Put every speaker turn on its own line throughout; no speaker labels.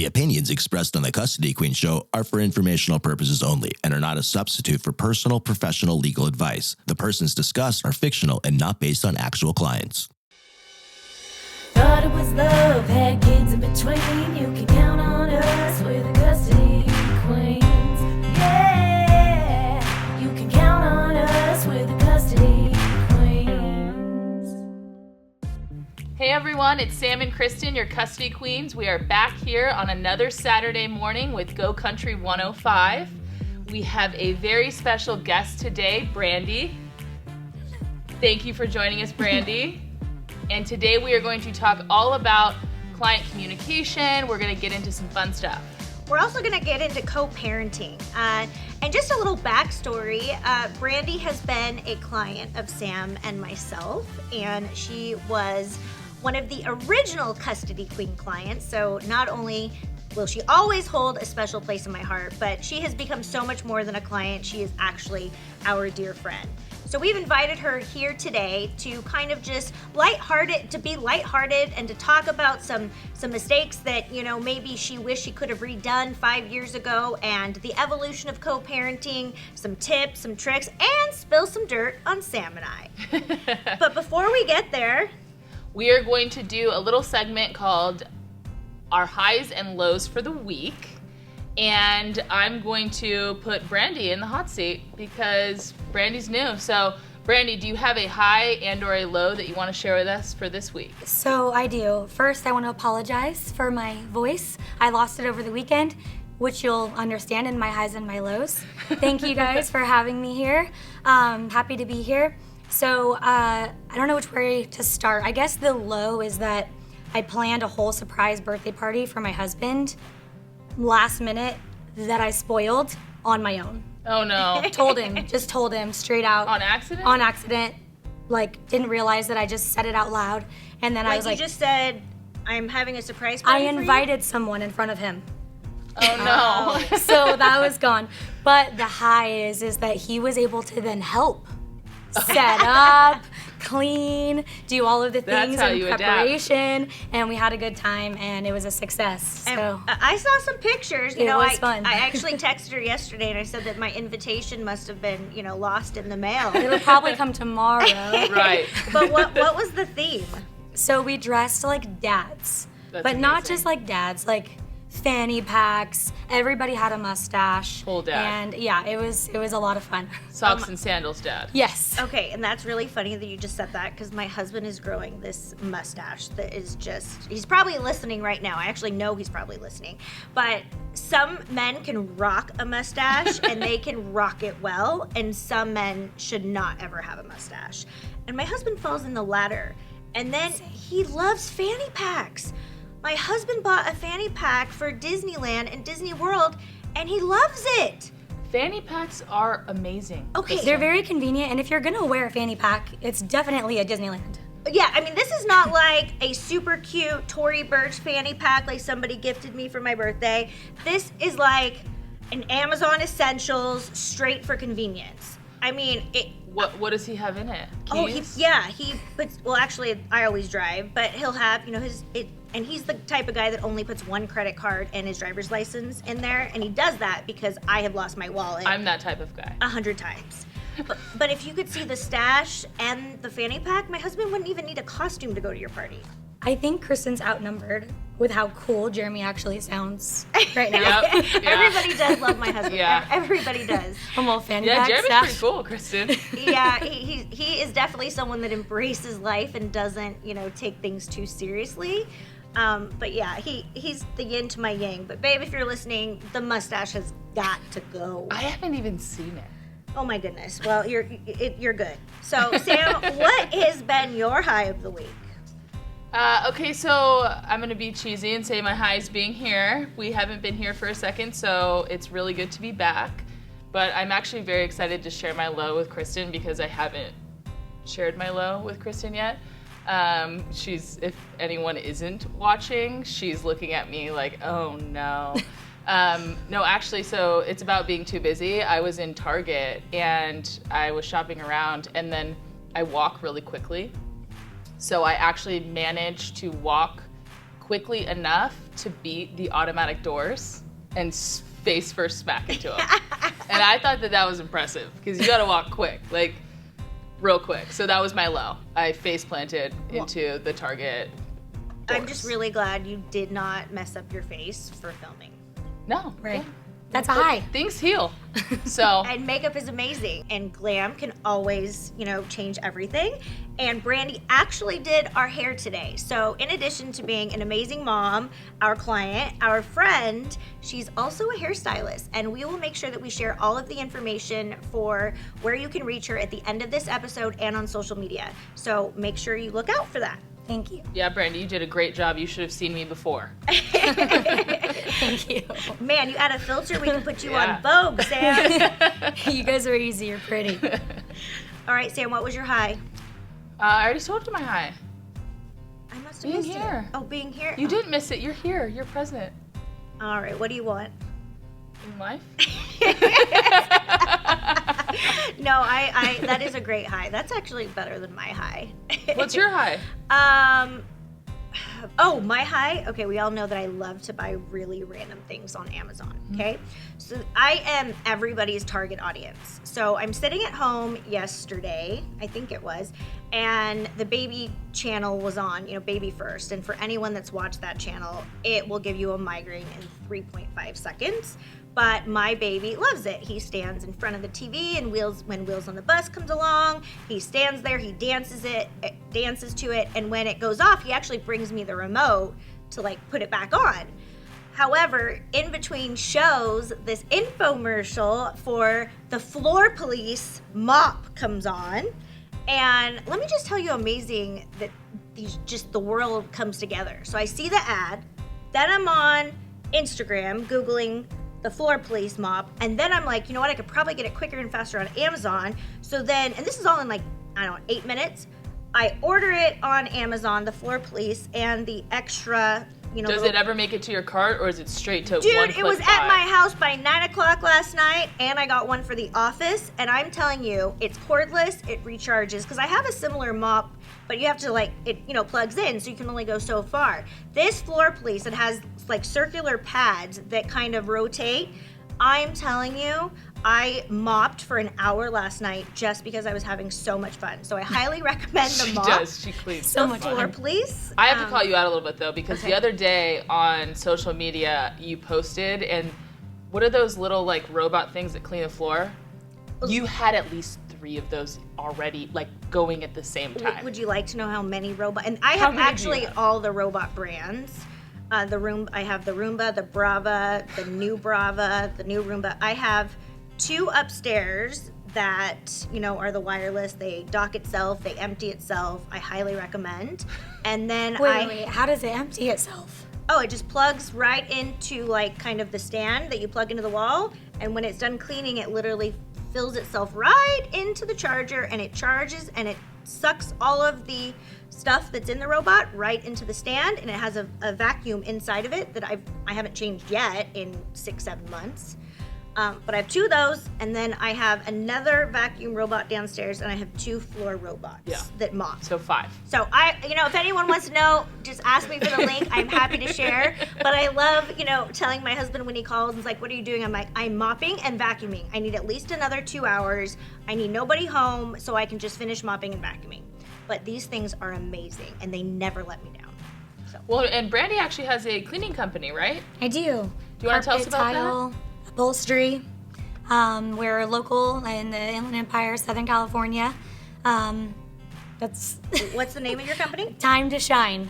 The opinions expressed on the Custody Queen Show are for informational purposes only and are not a substitute for personal, professional legal advice. The persons discussed are fictional and not based on actual clients.
Thought it was love, had kids in between. You can count on us, we're the Custody Queens. Yeah, you can count on us, we're the Custody Queens.
Hey everyone, it's Sam and Kristen, your Custody Queens. We are back here on another Saturday morning with Go Country 105. We have a very special guest today, Brandi. Thank you for joining us, Brandi. And today we are going to talk all about client communication. We're going to get into some fun stuff.
We're also going to get into co-parenting. And just a little backstory, Brandi has been a client of Sam and myself, and she was one of the original Custody Queen clients. So not only will she always hold a special place in my heart, but she has become so much more than a client. She is actually our dear friend. So we've invited her here today to kind of just be lighthearted and to talk about some mistakes that, you know, maybe she wished she could have redone 5 years ago, and the evolution of co-parenting, some tips, some tricks, and spill some dirt on Sam and I. But before we get there,
we are going to do a little segment called Our Highs and Lows for the Week. And I'm going to put Brandi in the hot seat because Brandi's new. So, Brandi, do you have a high and or a low that you want to share with us for this week?
So I do. First, I want to apologize for my voice. I lost it over the weekend, which you'll understand in my highs and my lows. Thank you guys for having me here. Happy to be here. So I don't know which way to start. I guess the low is that I planned a whole surprise birthday party for my husband last minute that I spoiled on my own.
Oh no.
Told him straight out.
On accident?
On accident. Like, didn't realize that I just said it out loud. And then I was like,
you just said, I'm having a surprise party
I invited someone in front of him.
Oh no.
So that was gone. But the high is that he was able to then help set up, clean, do all of the things in preparation, and we had a good time, and it was a success. So
I saw some pictures.
It was fun.
I actually texted her yesterday, and I said that my invitation must have been, lost in the mail.
It'll probably come tomorrow.
Right.
But what was the theme?
So we dressed like dads, but not just like dads, like fanny packs. Everybody had a mustache.
Full dad.
And yeah, it was a lot of fun.
Socks and sandals, dad.
Yes.
Okay, and that's really funny that you just said that, because my husband is growing this mustache that is he's probably listening right now. I actually know he's probably listening. But some men can rock a mustache and they can rock it well, and some men should not ever have a mustache. And my husband falls in the latter. And then he loves fanny packs. My husband bought a fanny pack for Disneyland and Disney World, and he loves it.
Fanny packs are amazing.
Okay. They're very convenient, and if you're gonna wear a fanny pack, it's definitely a Disneyland.
Yeah, I mean, this is not like a super cute Tory Burch fanny pack like somebody gifted me for my birthday. This is like an Amazon Essentials straight for convenience. I mean,
What does he have in it? Keys?
He puts, well, actually, I always drive, but he'll have, and he's the type of guy that only puts one credit card and his driver's license in there, and he does that because I have lost my wallet.
I'm that type of guy.
100 times. But if you could see the stash and the fanny pack, my husband wouldn't even need a costume to go to your party.
I think Kristen's outnumbered with how cool Jeremy actually sounds right now.
Yep. Yeah.
Everybody does love my husband.
Yeah.
Everybody does.
I'm all fanny
Yeah,
pack
Jeremy's
stash.
pretty cool, Kristen.
Yeah, he is definitely someone that embraces life and doesn't, take things too seriously. But yeah, he's the yin to my yang. But babe, if you're listening, the mustache has got to go.
I haven't even seen it.
Oh my goodness. Well, you're good. So Sam, what has been your high of the week?
Okay, so I'm going to be cheesy and say my high is being here. We haven't been here for a second, so it's really good to be back. But I'm actually very excited to share my low with Kristen because I haven't shared my low with Kristen yet. If anyone isn't watching, she's looking at me like, oh no. No, actually, so it's about being too busy. I was in Target and I was shopping around, and then I walk really quickly. So I actually managed to walk quickly enough to beat the automatic doors and face first smack into them. And I thought that was impressive because you got to walk quick, like real quick. So that was my low. I face planted into the Target doors.
I'm just really glad you did not mess up your face for filming.
No.
Right.
Yeah.
That's a high.
Things heal. So.
And makeup is amazing, and glam can always, change everything. And Brandi actually did our hair today. So in addition to being an amazing mom, our client, our friend, she's also a hairstylist. And we will make sure that we share all of the information for where you can reach her at the end of this episode and on social media. So make sure you look out for that.
Thank you.
Yeah, Brandi, you did a great job. You should have seen me before.
Thank you.
Man, you add a filter, we can put you on Vogue, Sam.
You guys are easy. You're pretty.
All right, Sam, what was your high?
I already told you my high.
I must have
Being
missed
here.
it. Oh, being here?
You didn't miss it. You're here. You're present
All right, what do you want?
in life.
No, I that is a great high. That's actually better than my high.
What's your high?
My high. Okay, we all know that I love to buy really random things on Amazon. Okay, so I am everybody's target audience. So I'm sitting at home yesterday, I think it was, and the baby channel was on, Baby First. And for anyone that's watched that channel, it will give you a migraine in 3.5 seconds. But my baby loves it. He stands in front of the TV, and when Wheels on the Bus comes along, he stands there, he dances to it, and when it goes off, he actually brings me the remote to put it back on. However, in between shows, this infomercial for the Floor Police mop comes on, and let me just tell you, amazing that the world comes together. So I see the ad, then I'm on Instagram Googling the Floor Police mop, and then I'm like, you know what, I could probably get it quicker and faster on Amazon. So then, and this is all in 8 minutes, I order it on Amazon, the Floor Police, and the extra,
Does it ever make it to your cart, or is it straight to
Dude,
one click
it was
buy?
at my house by 9 o'clock last night, and I got one for the office, and I'm telling you, it's cordless, it recharges, because I have a similar mop, but you have to it plugs in, so you can only go so far. This Floor Police, it has circular pads that kind of rotate. I'm telling you, I mopped for an hour last night just because I was having so much fun. So I highly recommend the mop.
She does. She cleans
So much
Floor
fun.
Police.
I have to call you out a little bit, though, because the other day on social media, you posted, and what are those little, robot things that clean the floor? You had at least 3 of those already, going at the same time.
Would you like to know how many robot? And I
How
have
many do you
actually
have?
all the robot brands. I have the Roomba, the Brava, the new Brava, the new Roomba. I have 2 upstairs that, are the wireless. They dock itself, they empty itself. I highly recommend. And then
Wait, how does it empty itself?
Oh, it just plugs right into kind of the stand that you plug into the wall. And when it's done cleaning, it literally fills itself right into the charger, and it charges, and it sucks all of the stuff that's in the robot right into the stand, and it has a vacuum inside of it that I haven't changed yet in 6-7 months. But I have 2 of those, and then I have another vacuum robot downstairs, and I have 2 floor robots that mop.
So 5.
So if anyone wants to know, just ask me for the link. I'm happy to share. But I love, telling my husband when he calls and is like, what are you doing? I'm like, I'm mopping and vacuuming. I need at least another 2 hours. I need nobody home so I can just finish mopping and vacuuming. But these things are amazing, and they never let me down. So.
Well, and Brandi actually has a cleaning company, right?
I do.
Do you want to tell us about
tile, upholstery. We're local in the Inland Empire, Southern California. That's
What's the name of your company?
Time to Shine.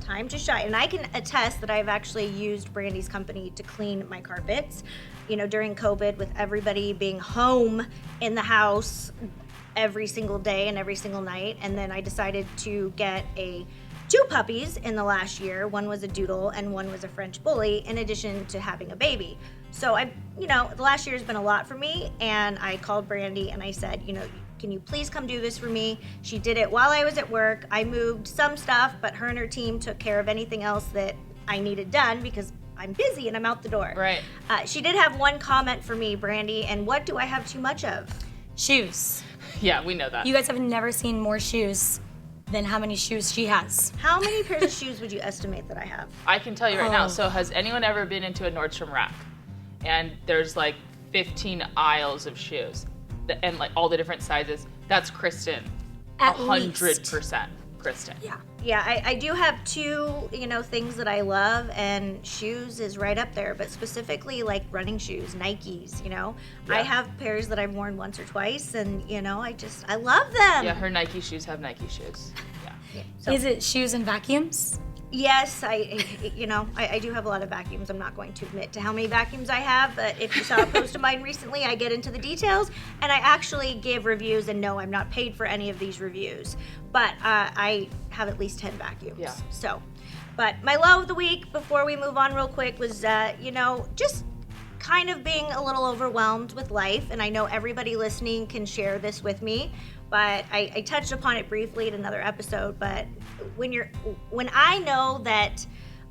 Time to Shine. And I can attest that I've actually used Brandi's company to clean my carpets. During COVID, with everybody being home in the house every single day and every single night. And then I decided to get 2 puppies in the last year. One was a doodle and one was a French bully, in addition to having a baby. So the last year has been a lot for me, and I called Brandi and I said, can you please come do this for me? She did it while I was at work. I moved some stuff, but her and her team took care of anything else that I needed done because I'm busy and I'm out the door.
Right.
She did have one comment for me, Brandi, and what do I have too much of?
Shoes.
Yeah, we know that.
You guys have never seen more shoes than how many shoes she has.
How many pairs of shoes would you estimate that I have?
I can tell you right now. So has anyone ever been into a Nordstrom rack? And there's like 15 aisles of shoes and like all the different sizes. That's Kristen.
At
100% Kristen.
Yeah.
Yeah, I do have two, things that I love, and shoes is right up there, but specifically like running shoes, Nikes, I have pairs that I've worn once or twice, and, I love them.
Yeah, her Nike shoes have Nike shoes. Yeah.
So,
Is it shoes and vacuums?
yes, I do have a lot of vacuums. I'm not going to admit to how many vacuums I have, but if you saw a post of mine recently, I get into the details, and I actually give reviews, and no, I'm not paid for any of these reviews, but I have at least 10 vacuums.
Yeah.
So, but my low of the week, before we move on real quick, was, just kind of being a little overwhelmed with life, and I know everybody listening can share this with me, but I touched upon it briefly in another episode, but when I know that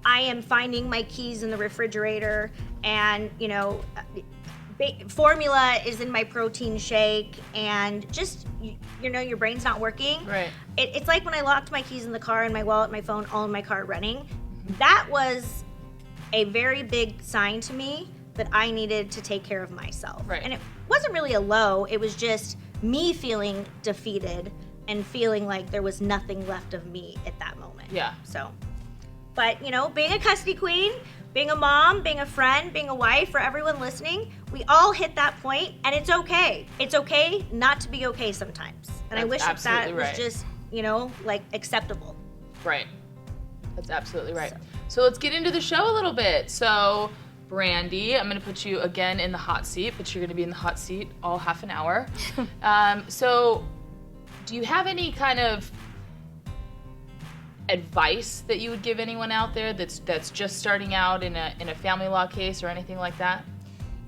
I am finding my keys in the refrigerator, and formula is in my protein shake, and just your brain's not working.
Right.
It's like when I locked my keys in the car and my wallet, my phone, all in my car running. That was a very big sign to me that I needed to take care of myself.
Right.
And it wasn't really a low, it was just me feeling defeated and feeling like there was nothing left of me at that moment.
Yeah.
So, but being a custody queen, being a mom, being a friend, being a wife, for everyone listening, we all hit that point, and it's okay. It's okay not to be okay sometimes. And I wish that was just, acceptable.
Right. That's absolutely right. So let's get into the show a little bit. So, Brandi, I'm going to put you again in the hot seat, but you're going to be in the hot seat all half an hour. So do you have any kind of advice that you would give anyone out there that's just starting out in a family law case or anything like that?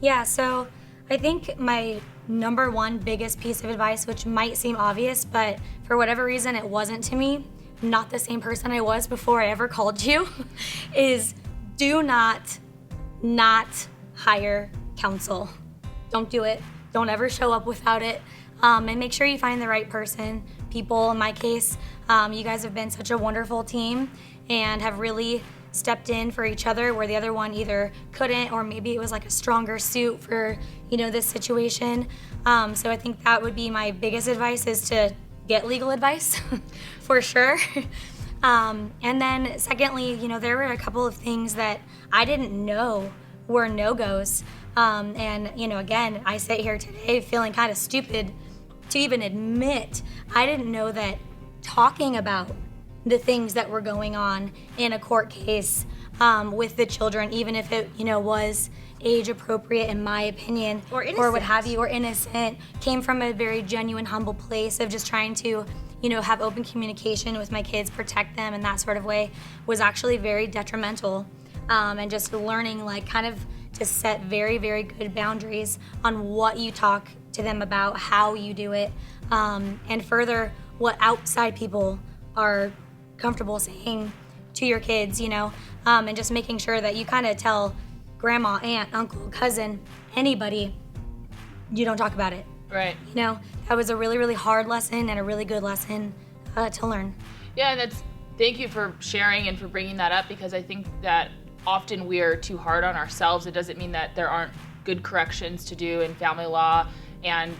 Yeah, so I think my number one biggest piece of advice, which might seem obvious, but for whatever reason it wasn't to me, not the same person I was before I ever called you, is do not hire counsel. Don't do it. Don't ever show up without it. And make sure you find the right person. People, in my case, you guys have been such a wonderful team and have really stepped in for each other where the other one either couldn't, or maybe it was like a stronger suit for, this situation. So I think that would be my biggest advice, is to get legal advice for sure. And then secondly, there were a couple of things that I didn't know were no-goes. And, again, I sit here today feeling kind of stupid to even admit I didn't know that talking about the things that were going on in a court case with the children, even if it, was age appropriate in my opinion,
or
what have you, or innocent, came from a very genuine, humble place of just trying to have open communication with my kids, protect them in that sort of way, was actually very detrimental. And just learning kind of to set very, very good boundaries on what you talk to them about, how you do it, and further what outside people are comfortable saying to your kids, and just making sure that you kind of tell grandma, aunt, uncle, cousin, anybody, you don't talk about it.
Right.
That was a really, really hard lesson and a really good lesson to learn.
Yeah, and thank you for sharing and for bringing that up, because I think that often we're too hard on ourselves. It doesn't mean that there aren't good corrections to do in family law and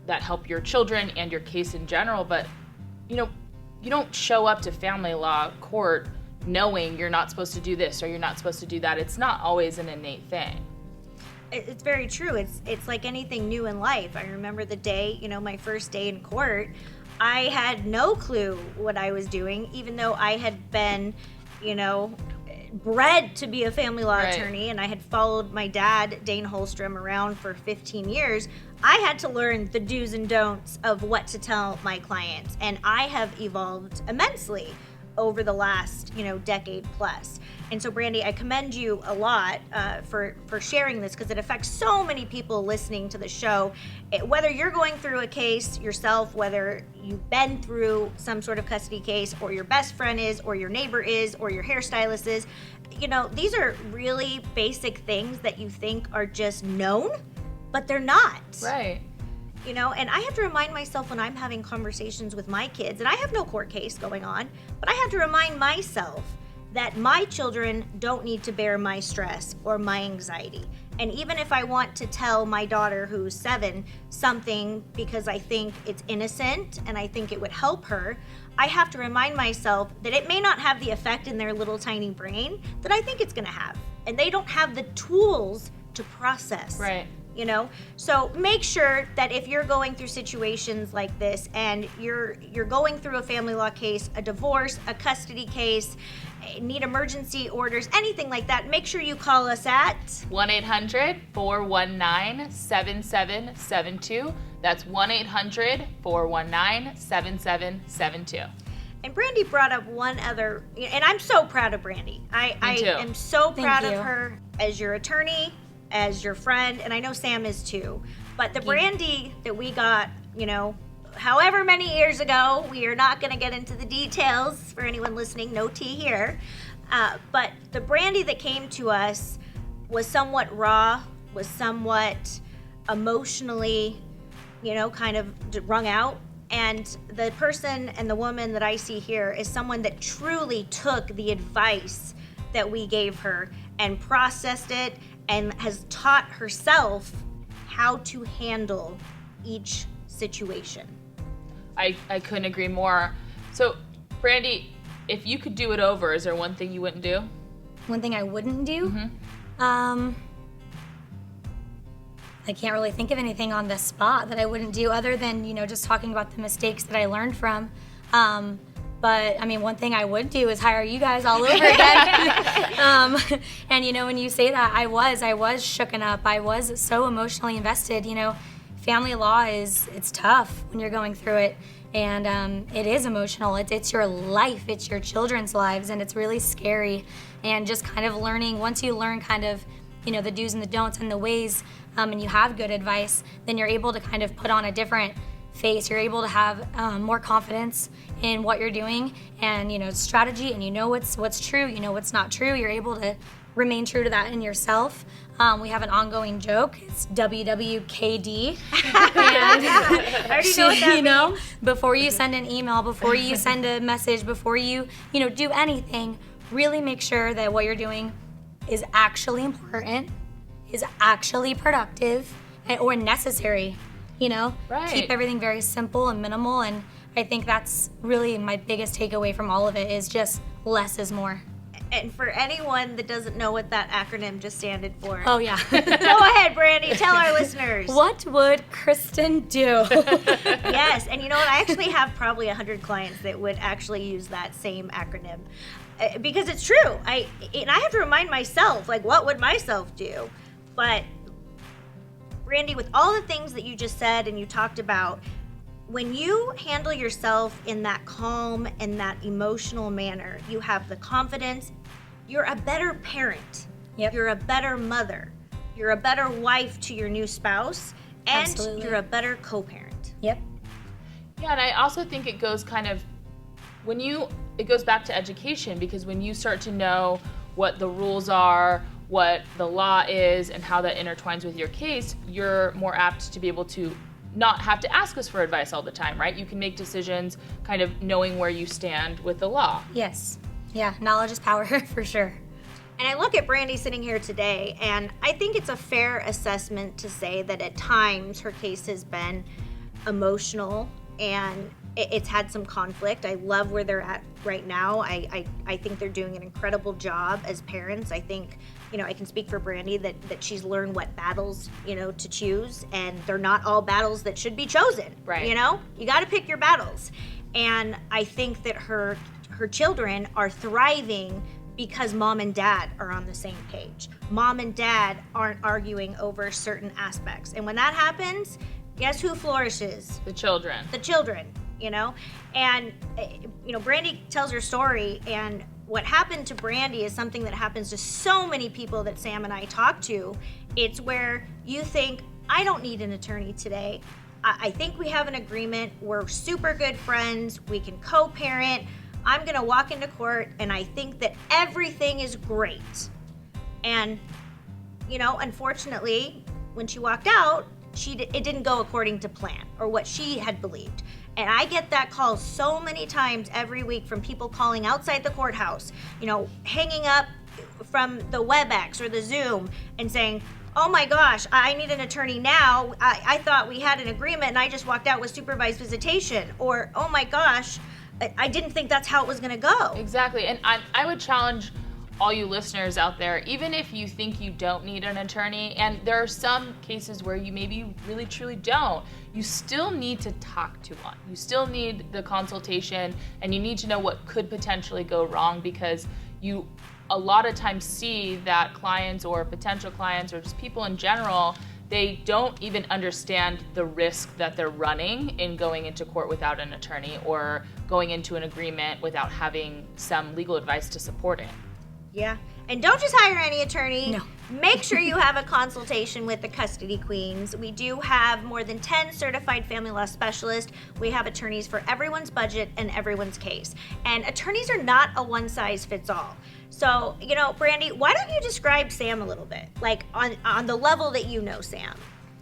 that help your children and your case in general, but you don't show up to family law court knowing you're not supposed to do this or you're not supposed to do that. It's not always an innate thing.
It's very true. It's like anything new in life. I remember the day, my first day in court, I had no clue what I was doing, even though I had been, bred to be a family law attorney, and I had followed my dad, Dane Holstrom, around for 15 years. I had to learn the do's and don'ts of what to tell my clients, and I have evolved immensely over the last, decade plus. And so, Brandi, I commend you a lot for sharing this, because it affects so many people listening to the show. Whether you're going through a case yourself, whether you've been through some sort of custody case, or your best friend is, or your neighbor is, or your hairstylist is, these are really basic things that you think are just known, but they're not.
Right.
You know, and I have to remind myself when I'm having conversations with my kids, and I have no court case going on, but I have to remind myself that my children don't need to bear my stress or my anxiety. And even if I want to tell my daughter who's 7 something because I think it's innocent and I think it would help her, I have to remind myself that it may not have the effect in their little tiny brain that I think it's gonna have. And they don't have the tools to process.
Right.
You know, so make sure that if you're going through situations like this and you're going through a family law case, a divorce, a custody case, need emergency orders, anything like that, make sure you call us at
1-800-419-7772. That's 1-800-419-7772.
And Brandi brought up one other, and I'm so proud of Brandi. I am so proud of her as your attorney, as your friend, and I know Sam is too. But the Brandi that we got, you know, however many years ago, we are not going to get into the details for anyone listening, no tea here. But the Brandi that came to us was somewhat raw, was somewhat emotionally, you know, kind of wrung out. And the person and the woman that I see here is someone that truly took the advice that we gave her and processed it and has taught herself how to handle each situation.
I couldn't agree more. So, Brandi, if you could do it over, is there one thing you wouldn't do?
One thing I wouldn't do?
Mm-hmm.
I can't really think of anything on the spot that I wouldn't do other than, you know, just talking about the mistakes that I learned from. But, I mean, one thing I would do is hire you guys all over again. And, you know, when you say that, I was shooken up. I was so emotionally invested. You know, family law it's tough when you're going through it. And it is emotional. It's your life. It's your children's lives. And it's really scary. And just kind of learning, once you learn kind of, you know, the do's and the don'ts and the ways, and you have good advice, then you're able to kind of put on a different face. You're able to have more confidence in what you're doing and, you know, strategy, and you know what's true, you know what's not true. You're able to remain true to that in yourself. We have an ongoing joke. It's WWKD. And
I already know what that
you know,
means.
before you send an email, before you send a message, before you know, do anything, really make sure that what you're doing is actually important, is actually productive, or necessary. You know,
Right.
Keep everything very simple and minimal, and I think that's really my biggest takeaway from all of it is just less is more.
And for anyone that doesn't know what that acronym just standed for,
Oh yeah.
go ahead, Brandi, tell our listeners.
What would Kristen do?
Yes, and you know what? I actually have probably 100 clients that would actually use that same acronym because it's true. I have to remind myself, like, what would myself do? But Brandi, with all the things that you just said and you talked about, when you handle yourself in that calm and that emotional manner, you have the confidence, you're a better parent.
Yep.
You're a better mother. You're a better wife to your new spouse, and
Absolutely.
you're a better co-parent.
Yep.
Yeah, and I also think it goes kind of, it goes back to education, because when you start to know what the rules are, what the law is, and how that intertwines with your case, you're more apt to be able to not have to ask us for advice all the time, right? You can make decisions kind of knowing where you stand with the law.
Yes. Yeah, knowledge is power for sure.
And I look at Brandi sitting here today, and I think it's a fair assessment to say that at times her case has been emotional and it's had some conflict. I love where they're at right now. I think they're doing an incredible job as parents. I think, you know, I can speak for Brandi that she's learned what battles, you know, to choose, and they're not all battles that should be chosen.
Right.
You know, you got to pick your battles. And I think that her children are thriving because mom and dad are on the same page. Mom and dad aren't arguing over certain aspects. And when that happens, guess who flourishes?
The children.
The children, you know? And, you know, Brandi tells her story, and what happened to Brandi is something that happens to so many people that Sam and I talk to. It's where you think, I don't need an attorney today. I think we have an agreement. We're super good friends. We can co-parent. I'm going to walk into court, and I think that everything is great. And, you know, unfortunately, when she walked out, it didn't go according to plan or what she had believed. And I get that call so many times every week from people calling outside the courthouse, hanging up from the WebEx or the Zoom and saying, oh my gosh, I need an attorney now. I thought we had an agreement and I just walked out with supervised visitation. Or, oh my gosh, I didn't think that's how it was gonna go.
Exactly, and I would challenge all you listeners out there, even if you think you don't need an attorney, and there are some cases where you maybe really truly don't, you still need to talk to one. You still need the consultation, and you need to know what could potentially go wrong, because you a lot of times see that clients or potential clients or just people in general, they don't even understand the risk that they're running in going into court without an attorney or going into an agreement without having some legal advice to support it.
Yeah. And don't just hire any attorney.
No.
Make sure you have a consultation with the Custody Queens. We do have more than 10 certified family law specialists. We have attorneys for everyone's budget and everyone's case. And attorneys are not a one-size-fits-all. So, Brandi, why don't you describe Sam a little bit? Like on the level that you know Sam.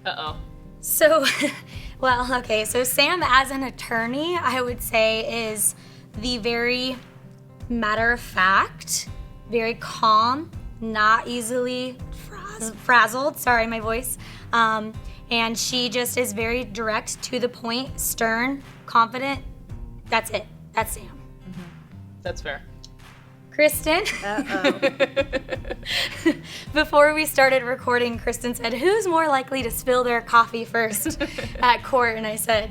Uh-oh.
So, so Sam as an attorney, I would say is the very matter-of-fact, very calm, not easily frazzled, sorry, my voice. And she just is very direct, to the point, stern, confident. That's it. That's Sam.
Mm-hmm. That's fair.
Kristen. Before we started recording, Kristen said, who's more likely to spill their coffee first at court? And I said,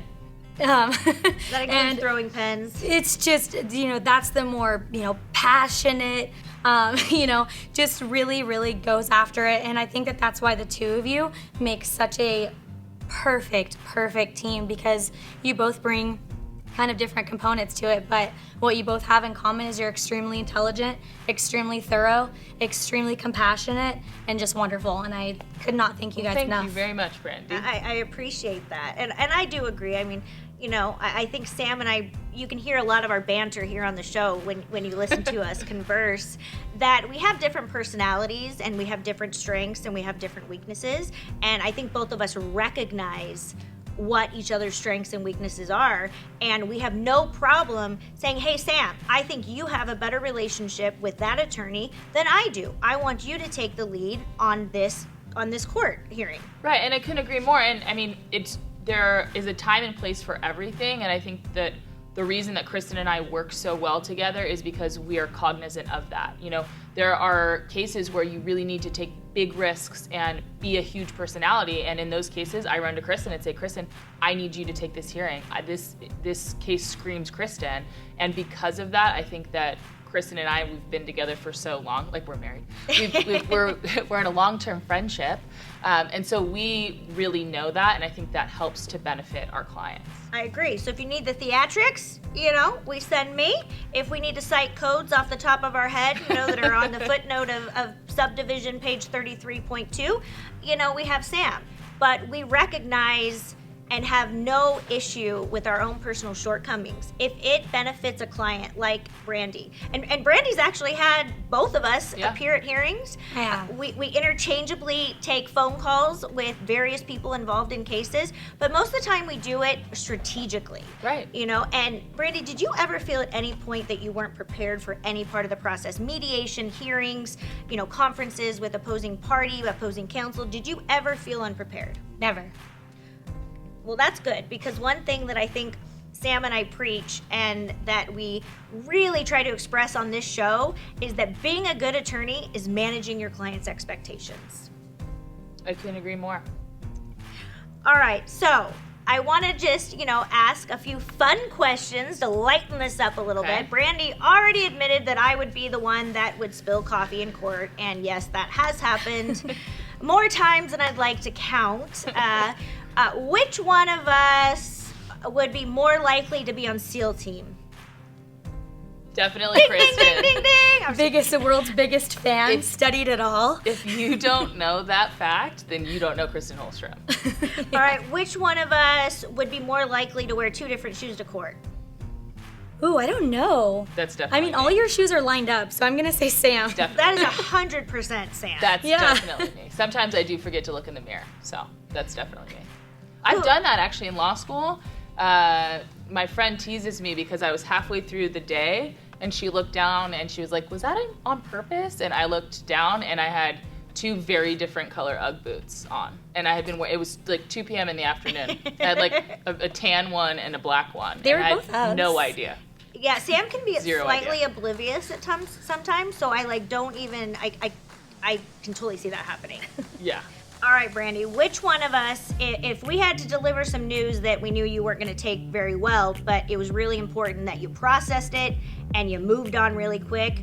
That includes throwing pens.
It's just, that's the more, passionate, just really, really goes after it. And I think that that's why the two of you make such a perfect team, because you both bring kind of different components to it, but what you both have in common is you're extremely intelligent, extremely thorough, extremely compassionate, and just wonderful. And I could not thank you guys enough.
Thank you very much, Brandi.
I appreciate that. And I do agree. I mean, I think Sam and I, you can hear a lot of our banter here on the show when you listen to us converse, that we have different personalities and we have different strengths and we have different weaknesses. And I think both of us recognize what each other's strengths and weaknesses are, and we have no problem saying, hey Sam, I think you have a better relationship with that attorney than I do. I want you to take the lead on this court hearing.
Right, and I couldn't agree more. And I mean, there is a time and place for everything, and I think that the reason that Kristen and I work so well together is because we are cognizant of that. There are cases where you really need to take big risks and be a huge personality, and in those cases, I run to Kristen and say, Kristen, I need you to take this hearing. This case screams Kristen, and because of that, I think that Kristen and I, we've been together for so long, like we're married. We're in a long-term friendship, and so we really know that, and I think that helps to benefit our clients.
I agree. So if you need the theatrics, we send me. If we need to cite codes off the top of our head, that are on the footnote of subdivision page 33.2, we have Sam. But we recognize and have no issue with our own personal shortcomings if it benefits a client like Brandi. And Brandi's actually had both of us appear at hearings.
Yeah.
We interchangeably take phone calls with various people involved in cases, but most of the time we do it strategically.
Right.
And Brandi, did you ever feel at any point that you weren't prepared for any part of the process? Mediation, hearings, conferences with opposing party, opposing counsel, did you ever feel unprepared?
Never.
Well, that's good, because one thing that I think Sam and I preach and that we really try to express on this show is that being a good attorney is managing your client's expectations.
I couldn't agree more.
All right, so I want to just, ask a few fun questions to lighten this up a little bit. Brandi already admitted that I would be the one that would spill coffee in court, and yes, that has happened more times than I'd like to count. Which one of us would be more likely to be on SEAL team?
Definitely Kristen.
Ding, ding, ding, ding.
The world's biggest fan, studied it all.
If you don't know that fact, then you don't know Kristen Holstrom.
All right, which one of us would be more likely to wear two different shoes to court?
Ooh, I don't know.
That's definitely
I mean, all
me.
your shoes are lined up, so I'm going to say Sam.
Definitely.
That is 100% Sam.
That's
Yeah.
definitely me. Sometimes I do forget to look in the mirror, so that's definitely me. I've done that actually in law school. My friend teases me because I was halfway through the day and she looked down and she was like, was that on purpose? And I looked down and I had 2 very different color UGG boots on. And I had been it was like 2 p.m. in the afternoon. I had like a tan one and a black one.
They were
and I
both
had
Uggs.
no idea.
Yeah, Sam can be
Zero
slightly
idea.
oblivious at times sometimes, so I like don't even I can totally see that happening.
Yeah.
All right, Brandi, which one of us, if we had to deliver some news that we knew you weren't going to take very well, but it was really important that you processed it and you moved on really quick,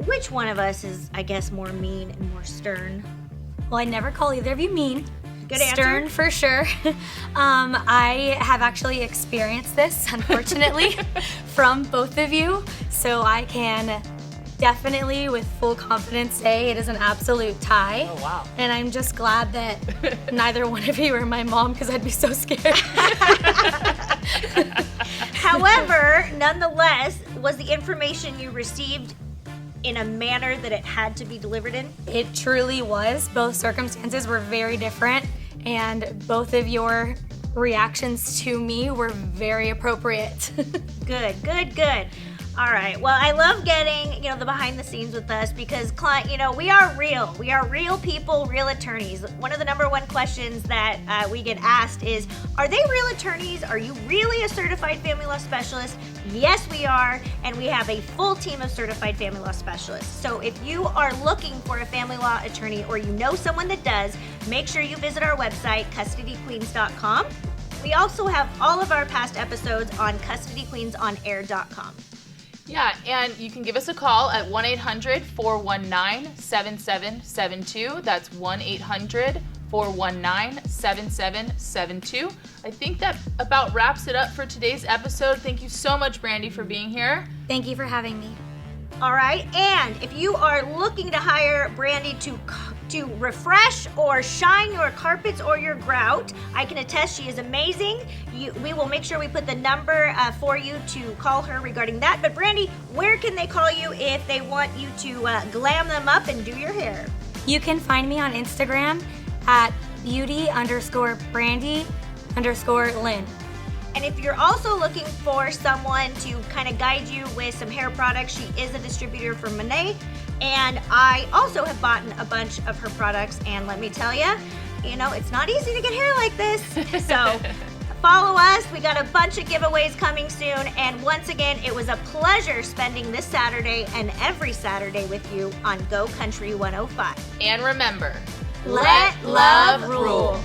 which one of us is, I guess, more mean and more stern?
Well, I never call either of you mean.
Good answer.
Stern for sure. I have actually experienced this, unfortunately, from both of you, so I can definitely with full confidence say it is an absolute tie.
Oh, wow.
And I'm just glad that neither one of you are my mom because I'd be so scared.
However, nonetheless, was the information you received in a manner that it had to be delivered in?
It truly was. Both circumstances were very different, and both of your reactions to me were very appropriate.
Good, good, good. All right. Well, I love getting, the behind the scenes with us because, we are real. We are real people, real attorneys. One of the number one questions that we get asked is, are they real attorneys? Are you really a certified family law specialist? Yes, we are. And we have a full team of certified family law specialists. So if you are looking for a family law attorney or you know someone that does, make sure you visit our website, custodyqueens.com. We also have all of our past episodes on custodyqueensonair.com.
Yeah, and you can give us a call at 1-800-419-7772. That's 1-800-419-7772. I think that about wraps it up for today's episode. Thank you so much, Brandi, for being here.
Thank you for having me.
All right, and if you are looking to hire Brandi to refresh or shine your carpets or your grout, I can attest she is amazing. We will make sure we put the number for you to call her regarding that. But Brandi, where can they call you if they want you to glam them up and do your hair?
You can find me on Instagram at beauty_Brandi_Lynn.
And if you're also looking for someone to kind of guide you with some hair products, she is a distributor for Monet. And I also have bought a bunch of her products. And let me tell you, it's not easy to get hair like this. So follow us. We got a bunch of giveaways coming soon. And once again, it was a pleasure spending this Saturday and every Saturday with you on Go Country 105.
And remember,
Let love rule.